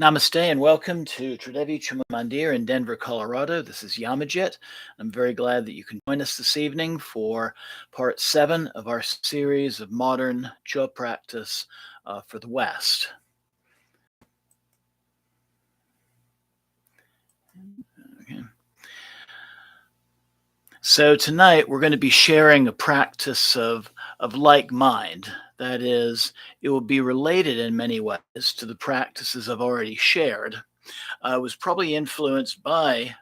Namaste and welcome to Tridevi Mandir in Denver, Colorado. This is Yamajit. I'm very glad that you can join us this evening for part 7 of our series of modern Chod practice for the West. Okay. So tonight we're going to be sharing a practice of like mind. That is, it will be related in many ways to the practices I've already shared. It was probably influenced by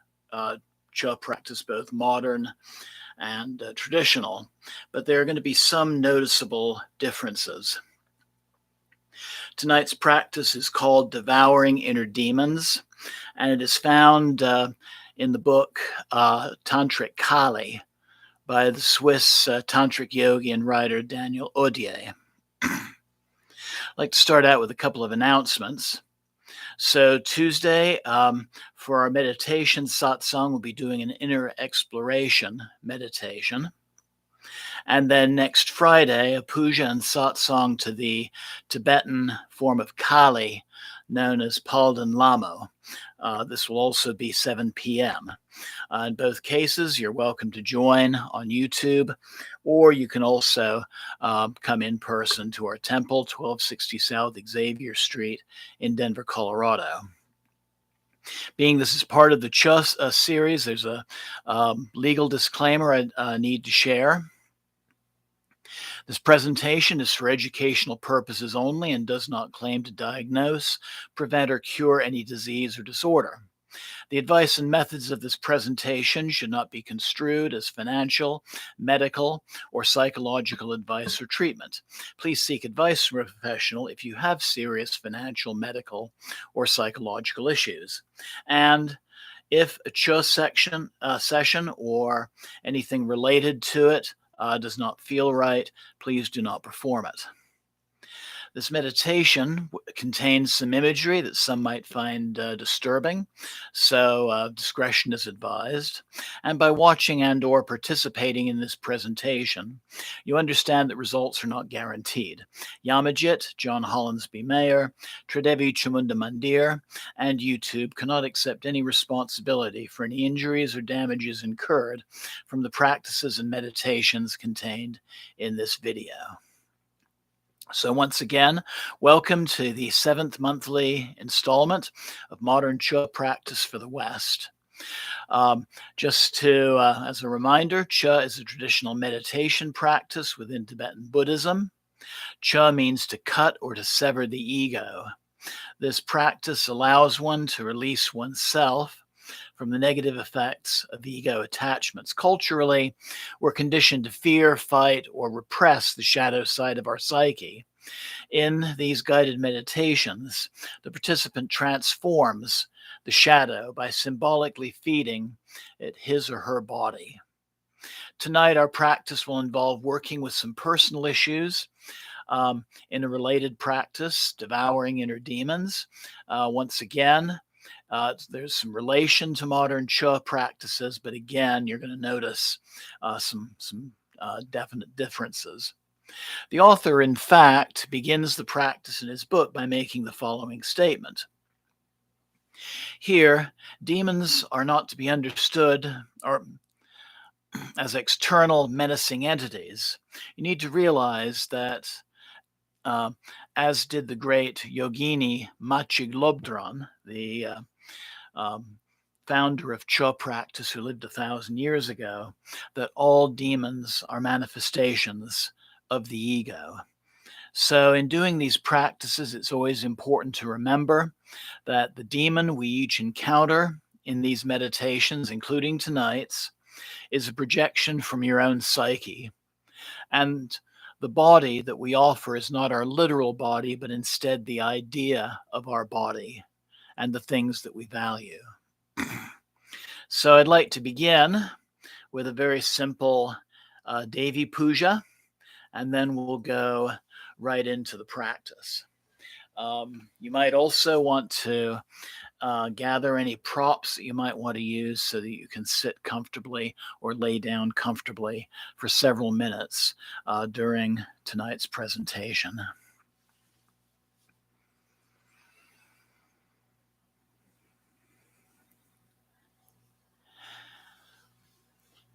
Chod practice, both modern and traditional, but there are going to be some noticeable differences. Tonight's practice is called Devouring Inner Demons, and it is found in the book Tantric Kali by the Swiss tantric yogi and writer Daniel Odier. I'd like to start out with a couple of announcements. So Tuesday, for our meditation satsang, we'll be doing an inner exploration meditation. And then next Friday, a puja and satsang to the Tibetan form of Kali, known as Palden Lamo. This will also be 7 p.m. In both cases, you're welcome to join on YouTube, or you can also come in person to our temple, 1260 South Xavier Street in Denver, Colorado. Being this is part of the Chod series, there's a legal disclaimer I need to share. This presentation is for educational purposes only and does not claim to diagnose, prevent, or cure any disease or disorder. The advice and methods of this presentation should not be construed as financial, medical, or psychological advice or treatment. Please seek advice from a professional if you have serious financial, medical, or psychological issues. And if a Chod session or anything related to it does not feel right, please do not perform it. This meditation contains some imagery that some might find disturbing, so discretion is advised. And by watching and or participating in this presentation, you understand that results are not guaranteed. Yamajit, John Hollinsby Mayer, Tridevi Chamunda Mandir, and YouTube cannot accept any responsibility for any injuries or damages incurred from the practices and meditations contained in this video. So once again, welcome to the 7th monthly installment of Modern Chod Practice for the West. Just to, as a reminder, Chod is a traditional meditation practice within Tibetan Buddhism. Chod means to cut or to sever the ego. This practice allows one to release oneself from the negative effects of ego attachments. Culturally, we're conditioned to fear, fight, or repress the shadow side of our psyche. In these guided meditations, the participant transforms the shadow by symbolically feeding it his or her body. Tonight, our practice will involve working with some personal issues in a related practice, Devouring Inner Demons. Once again, there's some relation to modern Chod practices, but again, you're going to notice some definite differences. The author, in fact, begins the practice in his book by making the following statement. Here, demons are not to be understood as external menacing entities. You need to realize that, as did the great yogini Machig Lobdran, the founder of Chod practice who lived 1,000 years ago, that all demons are manifestations of the ego. So in doing these practices, it's always important to remember that the demon we each encounter in these meditations, including tonight's, is a projection from your own psyche. And the body that we offer is not our literal body, but instead the idea of our body and the things that we value. So I'd like to begin with a very simple Devi Puja, and then we'll go right into the practice. You might also want to gather any props that you might want to use so that you can sit comfortably or lay down comfortably for several minutes during tonight's presentation.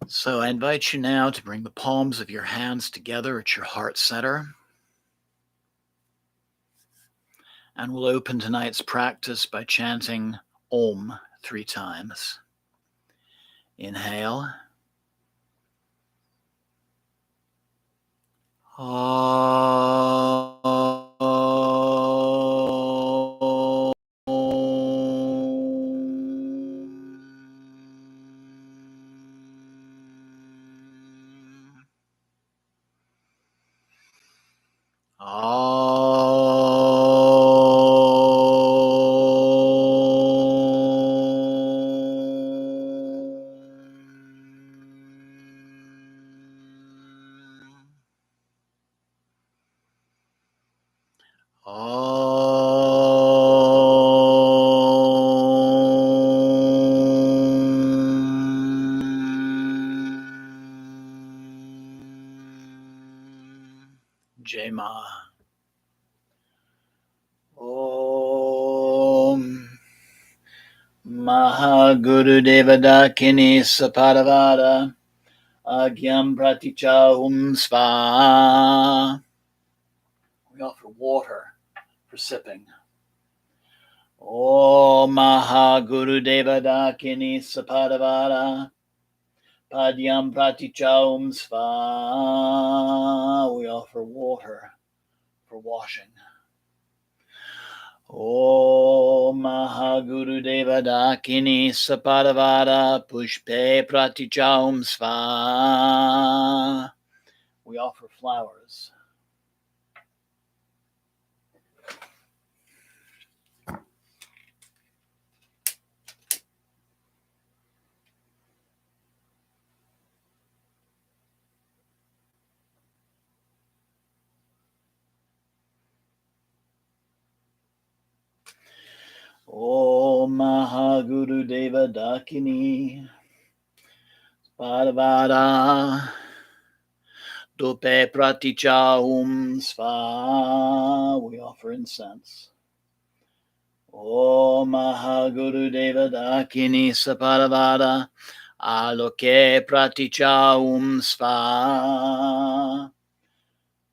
So I invite you now to bring the palms of your hands together at your heart center. And we'll open tonight's practice by chanting Om 3 times. Inhale. Jai Ma. Om Mahaguru Devadakini Sapadavada Agyam Pratichahum Sva. We offer water for sipping. Om Mahaguru Devadakini Sapadavada Padyam Pratichahum Sva. We offer water for washing. Om Mahaguru Devadakini Sapadavada Pushpe Pratichahum Sva. We offer flowers. Om Mahaguru Devadakini Sapadavada Dupe Pratichahum Sva. We offer incense. Om Mahaguru Devadakini Sapadavada Aloke Pratichahum Sva.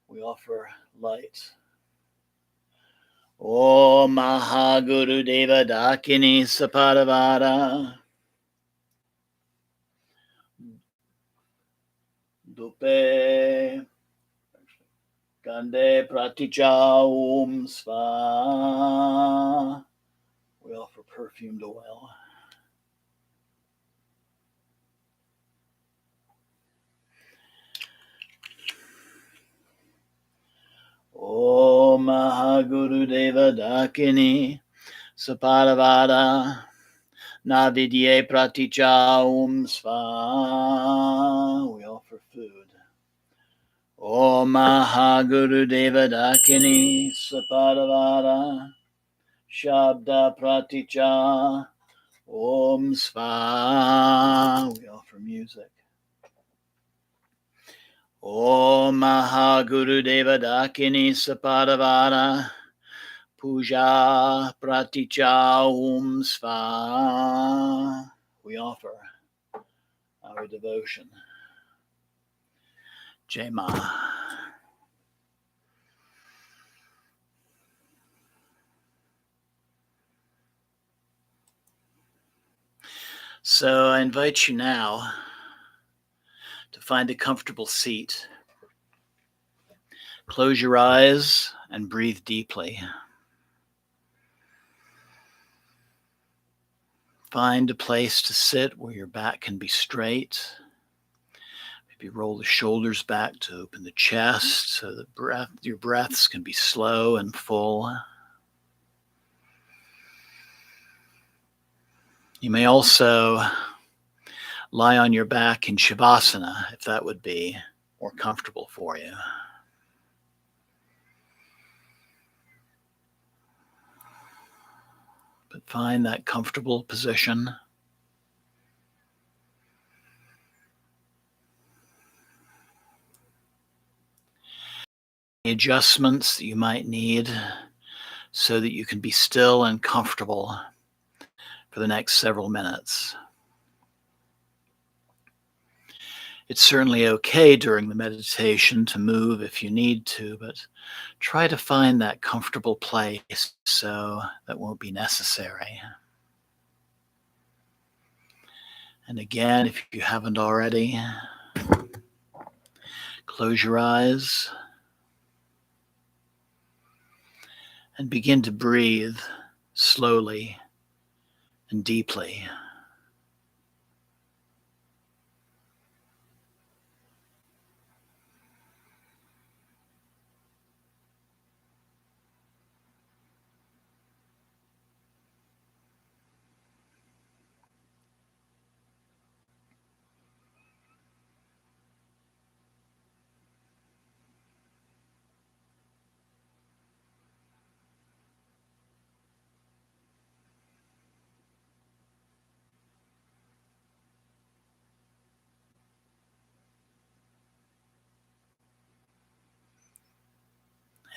We offer light. Om Mahaguru Devadakini Sapadavada Dupe Gande Pratichahum Sva. We offer perfumed oil. Om Mahaguru Devadakini Sapadavada Navidye Pratichahum Sva. We offer food. Om Mahaguru Devadakini Sapadavada Shabda Praticha Om Sva. We offer music. Om Mahaguru Devadakini Sapadavada Puja Praticha Om Sva. We offer our devotion. Jai Ma. So I invite you now to find a comfortable seat. Close your eyes and breathe deeply. Find a place to sit where your back can be straight. Maybe roll the shoulders back to open the chest so that your breaths can be slow and full. You may also lie on your back in Shavasana if that would be more comfortable for you. But find that comfortable position. Adjustments that you might need so that you can be still and comfortable for the next several minutes. It's certainly okay during the meditation to move if you need to, but try to find that comfortable place so that won't be necessary. And again, if you haven't already, close your eyes and begin to breathe slowly and deeply.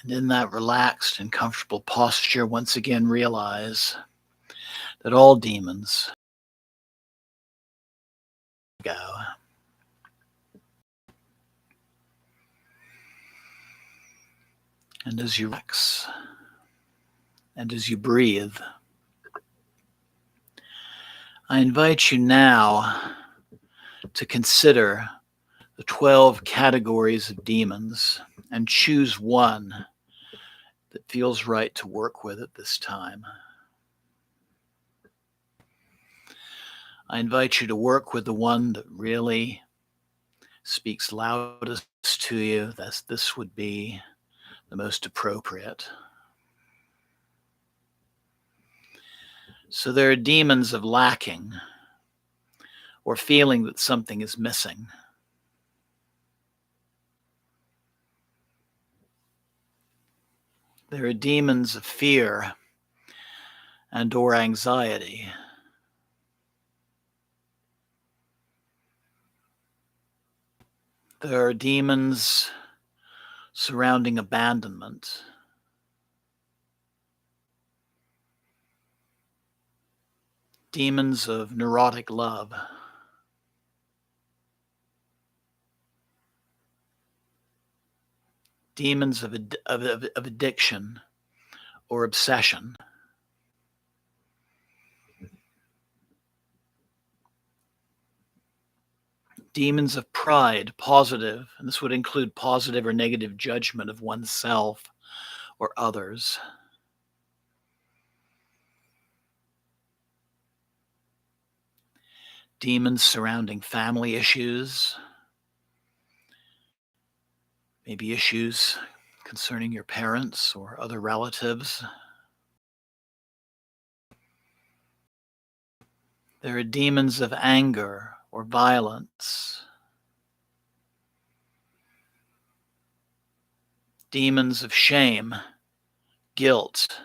And in that relaxed and comfortable posture, once again realize that all demons go. And as you relax and as you breathe, I invite you now to consider the 12 categories of demons and choose one that feels right to work with at this time. I invite you to work with the one that really speaks loudest to you. This would be the most appropriate. So there are demons of lacking or feeling that something is missing. There are demons of fear and or anxiety. There are demons surrounding abandonment. Demons of neurotic love. Demons of addiction or obsession. Demons of pride, positive, and this would include positive or negative judgment of oneself or others. Demons surrounding family issues, maybe issues concerning your parents or other relatives. There are demons of anger or violence. Demons of shame, guilt,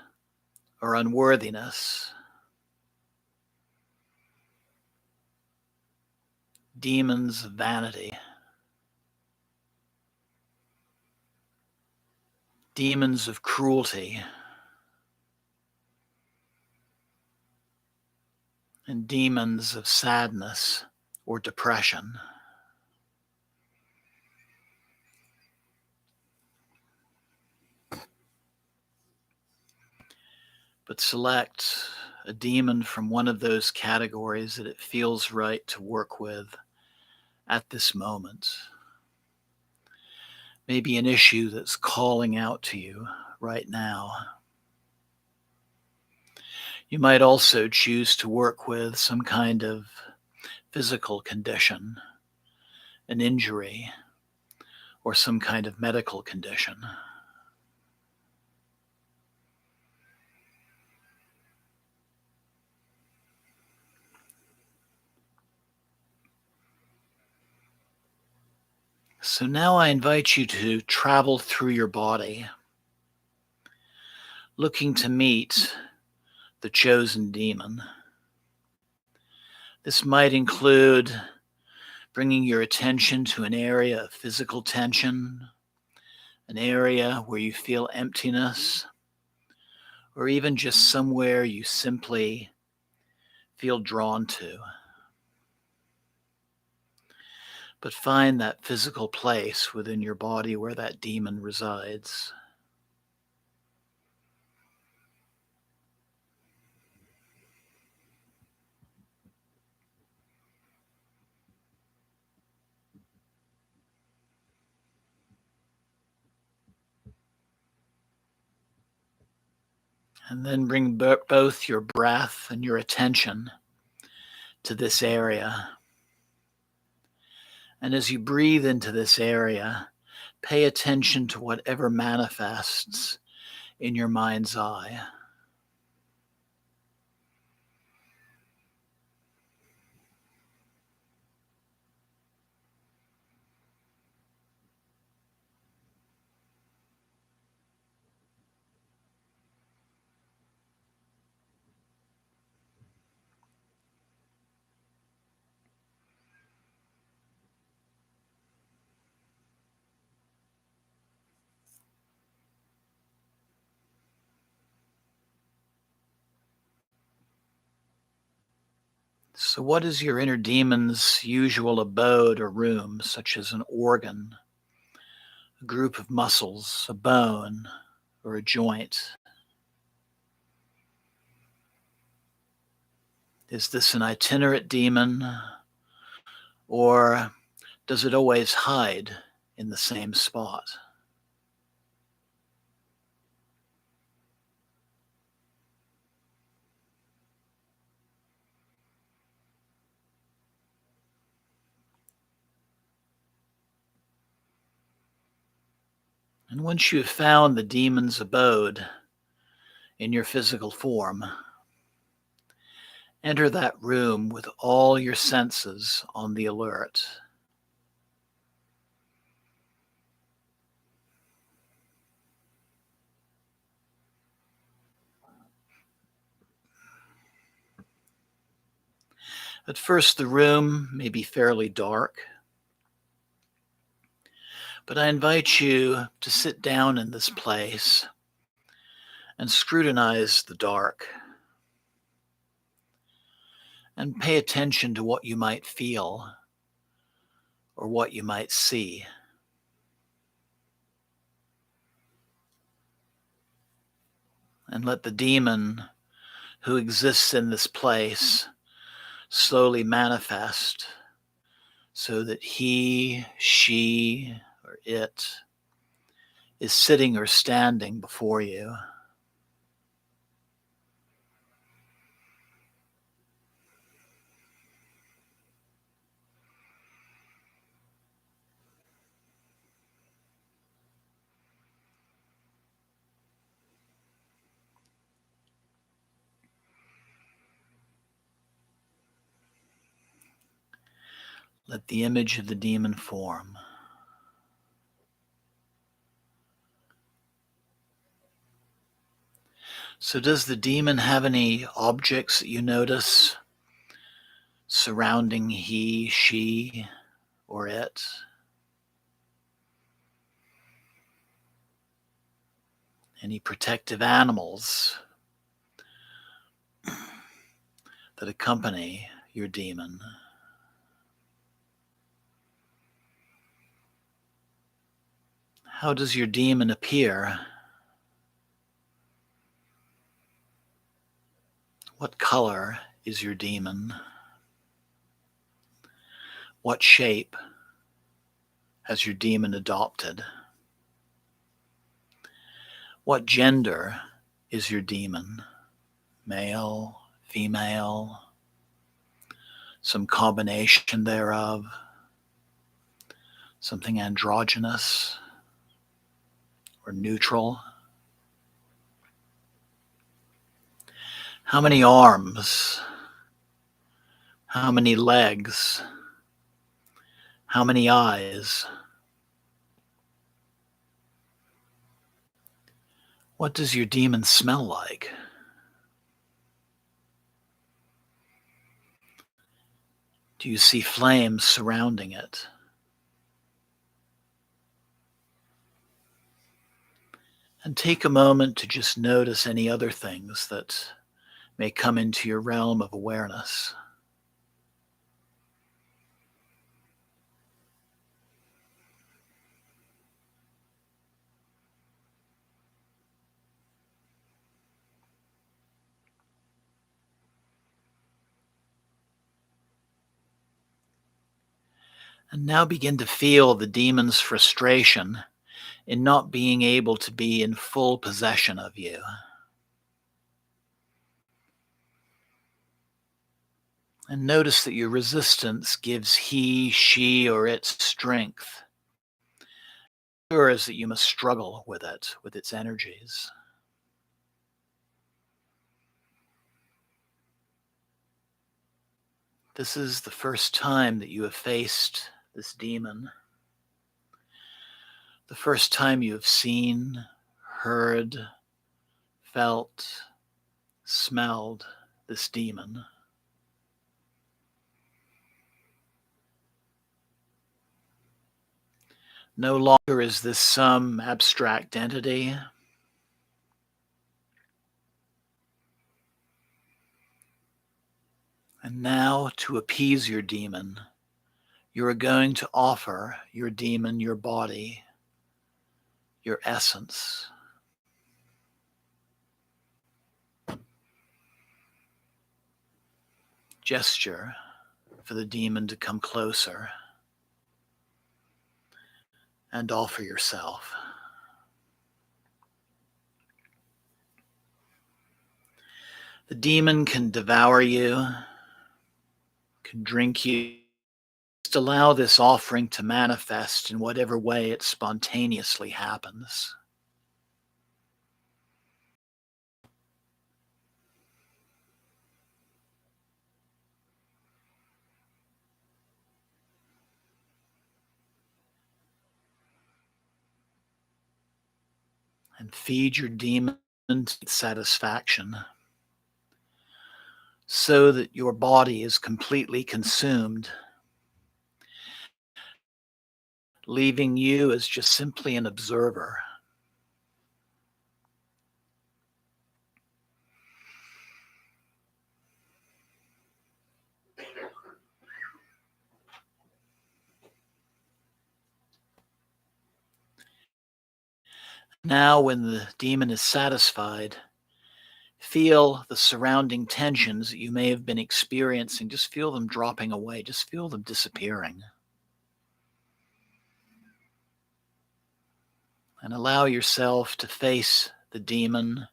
or unworthiness. Demons of vanity. Demons of cruelty. And demons of sadness or depression. But select a demon from one of those categories that it feels right to work with at this moment. Maybe an issue that's calling out to you right now. You might also choose to work with some kind of physical condition, an injury, or some kind of medical condition. So now I invite you to travel through your body, looking to meet the chosen demon. This might include bringing your attention to an area of physical tension, an area where you feel emptiness, or even just somewhere you simply feel drawn to. but find that physical place within your body where that demon resides. And then bring both your breath and your attention to this area. And as you breathe into this area, pay attention to whatever manifests in your mind's eye. So, what is your inner demon's usual abode or room, such as an organ, a group of muscles, a bone, or a joint? Is this an itinerant demon, or does it always hide in the same spot? And once you have found the demon's abode in your physical form, enter that room with all your senses on the alert. At first, the room may be fairly dark, but I invite you to sit down in this place and scrutinize the dark and pay attention to what you might feel or what you might see. And let the demon who exists in this place slowly manifest so that he, she, or it is sitting or standing before you. Let the image of the demon form. So does the demon have any objects that you notice surrounding he, she, or it? Any protective animals that accompany your demon? How does your demon appear? What color is your demon? What shape has your demon adopted? What gender is your demon? Male, female, some combination thereof, something androgynous or neutral? How many arms? How many legs? How many eyes? What does your demon smell like? Do you see flames surrounding it? And take a moment to just notice any other things that may come into your realm of awareness. And now begin to feel the demon's frustration in not being able to be in full possession of you. And notice that your resistance gives he, she, or it strength. Or is that you must struggle with it, with its energies. This is the first time that you have faced this demon. The first time you have seen, heard, felt, smelled this demon. No longer is this some abstract entity. And now, to appease your demon, you are going to offer your demon your body, your essence. Gesture for the demon to come closer and offer yourself. The demon can devour you, can drink you. Just allow this offering to manifest in whatever way it spontaneously happens. And feed your demon satisfaction so that your body is completely consumed, leaving you as just simply an observer. Now, when the demon is satisfied, feel the surrounding tensions that you may have been experiencing. Just feel them dropping away. Just feel them disappearing. And allow yourself to face the demon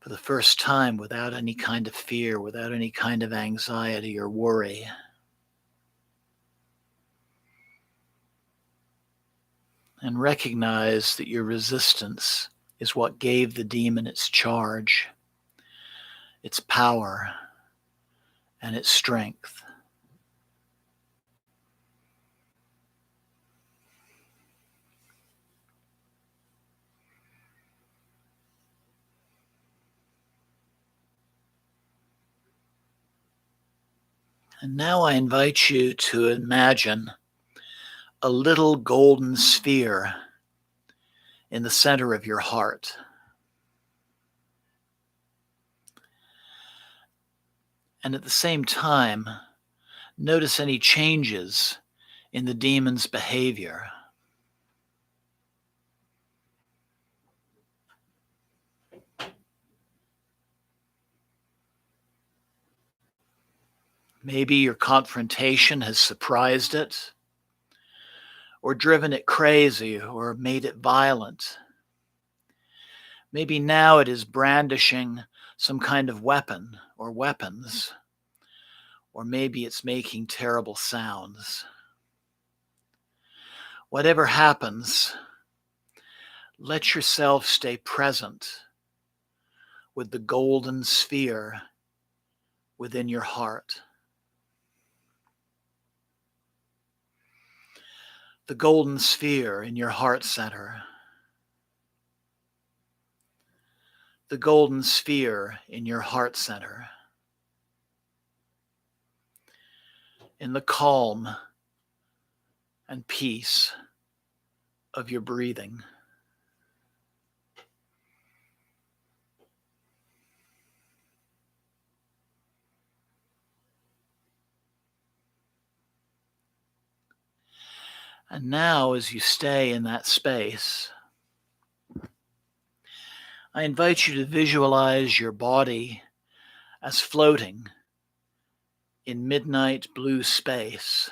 for the first time without any kind of fear, without any kind of anxiety or worry. And recognize that your resistance is what gave the demon its charge, its power, and its strength. And now I invite you to imagine a little golden sphere in the center of your heart. And at the same time, notice any changes in the demon's behavior. Maybe your confrontation has surprised it, or driven it crazy, or made it violent. Maybe now it is brandishing some kind of weapon or weapons, or maybe it's making terrible sounds. Whatever happens, let yourself stay present with the golden sphere within your heart. The golden sphere in your heart center. The golden sphere in your heart center. In the calm and peace of your breathing. And now, as you stay in that space, I invite you to visualize your body as floating in midnight blue space,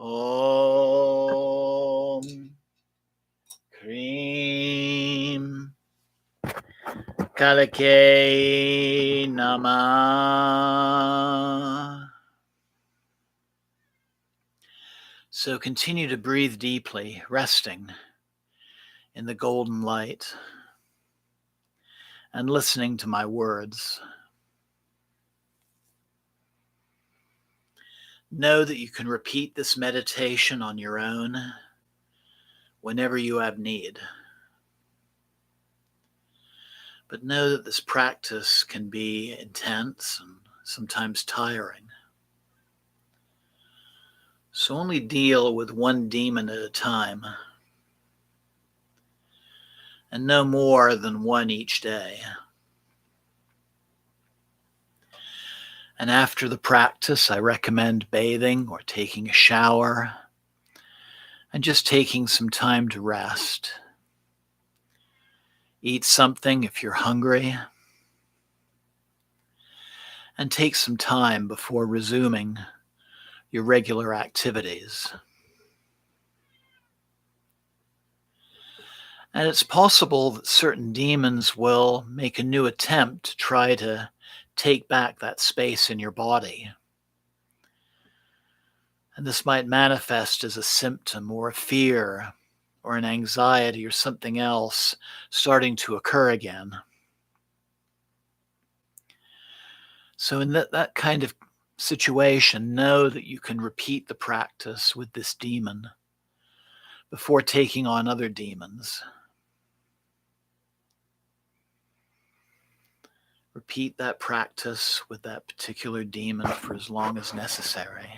Om Cream Kalake Namah. So continue to breathe deeply, resting in the golden light and listening to my words. Know that you can repeat this meditation on your own whenever you have need. But know that this practice can be intense and sometimes tiring. So only deal with one demon at a time, and no more than one each day. And after the practice, I recommend bathing or taking a shower and just taking some time to rest. Eat something if you're hungry, and take some time before resuming your regular activities. And it's possible that certain demons will make a new attempt to try to take back that space in your body. And this might manifest as a symptom or a fear or an anxiety or something else starting to occur again. So in that kind of situation, know that you can repeat the practice with this demon before taking on other demons. Repeat that practice with that particular demon for as long as necessary.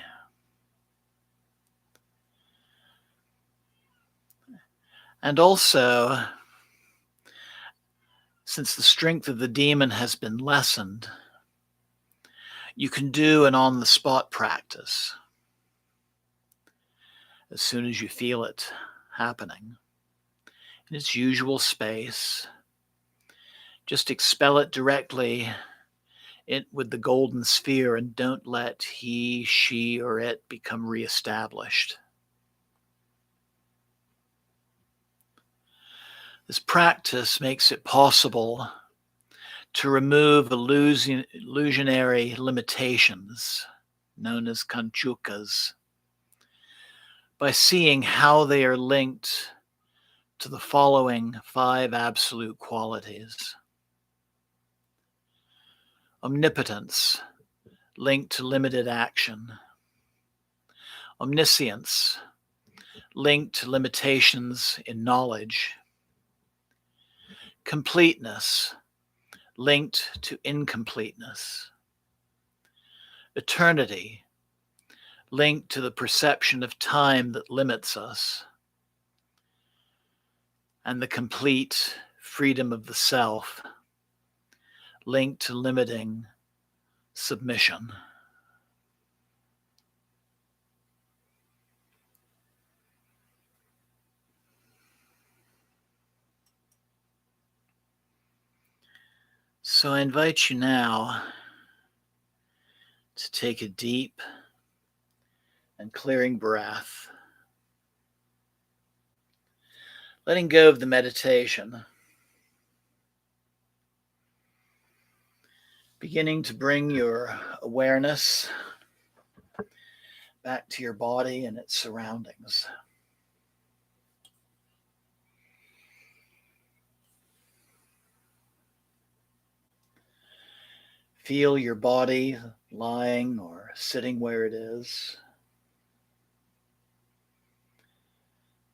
And also, since the strength of the demon has been lessened, you can do an on-the-spot practice as soon as you feel it happening. In its usual space, just expel it directly with the golden sphere and don't let he, she, or it become reestablished. This practice makes it possible to remove illusionary limitations, known as kanchukas, by seeing how they are linked to the following 5 absolute qualities. Omnipotence, linked to limited action. Omniscience, linked to limitations in knowledge. Completeness, linked to incompleteness. Eternity, linked to the perception of time that limits us. And the complete freedom of the self, linked to limiting submission. So I invite you now to take a deep and clearing breath, letting go of the meditation, beginning to bring your awareness back to your body and its surroundings. Feel your body lying or sitting where it is.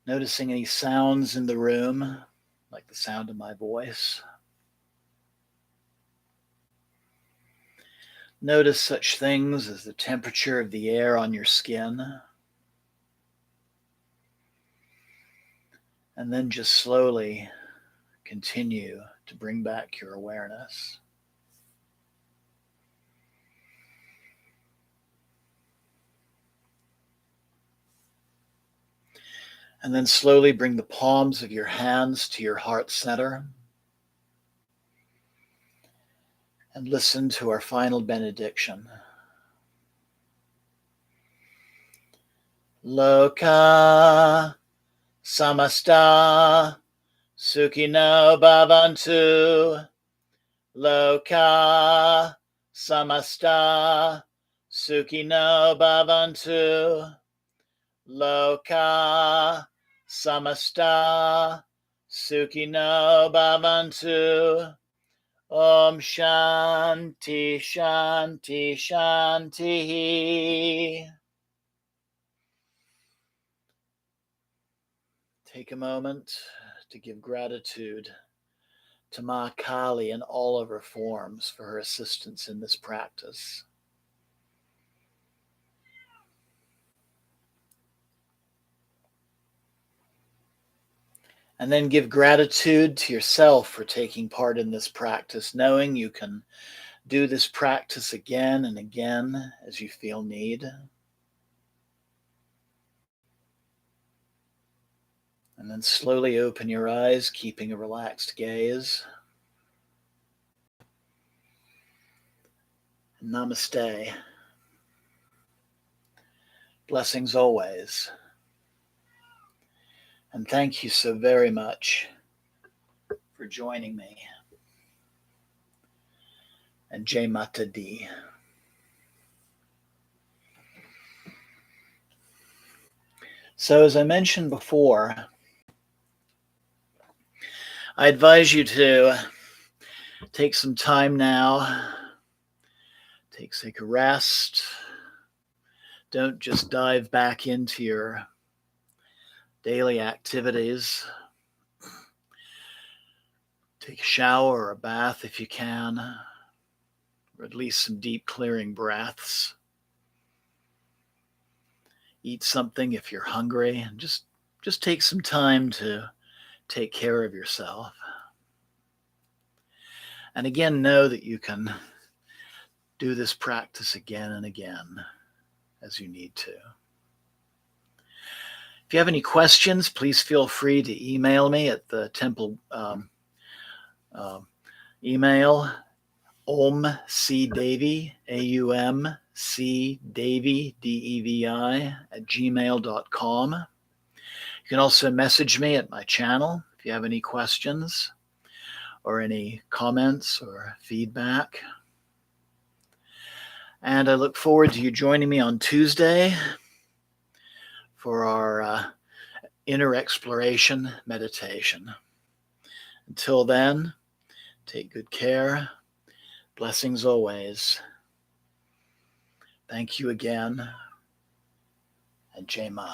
Noticing any sounds in the room, like the sound of my voice. Notice such things as the temperature of the air on your skin. And then just slowly continue to bring back your awareness. And then slowly bring the palms of your hands to your heart center. And listen to our final benediction. Loka samasta sukhino bhavantu. Loka samasta sukhino bhavantu. Loka samasta sukhino bhavantu. Om Shanti Shanti Shanti. Take a moment to give gratitude to Ma Kali in all of her forms for her assistance in this practice. And then give gratitude to yourself for taking part in this practice, knowing you can do this practice again and again as you feel need. And then slowly open your eyes, keeping a relaxed gaze. Namaste. Blessings always. And thank you so very much for joining me. And Jai Mata Di. So as I mentioned before, I advise you to take some time now. Take a rest. Don't just dive back into your daily activities. Take a shower or a bath if you can, or at least some deep clearing breaths. Eat something if you're hungry, and just take some time to take care of yourself. And again, know that you can do this practice again and again as you need to. If you have any questions, please feel free to email me at the temple email, omcdevi, AUMCdevi, DEVI, @gmail.com. You can also message me at my channel if you have any questions or any comments or feedback. And I look forward to you joining me on Tuesday for our inner exploration meditation. Until then, take good care. Blessings always. Thank you again. And Jai Ma.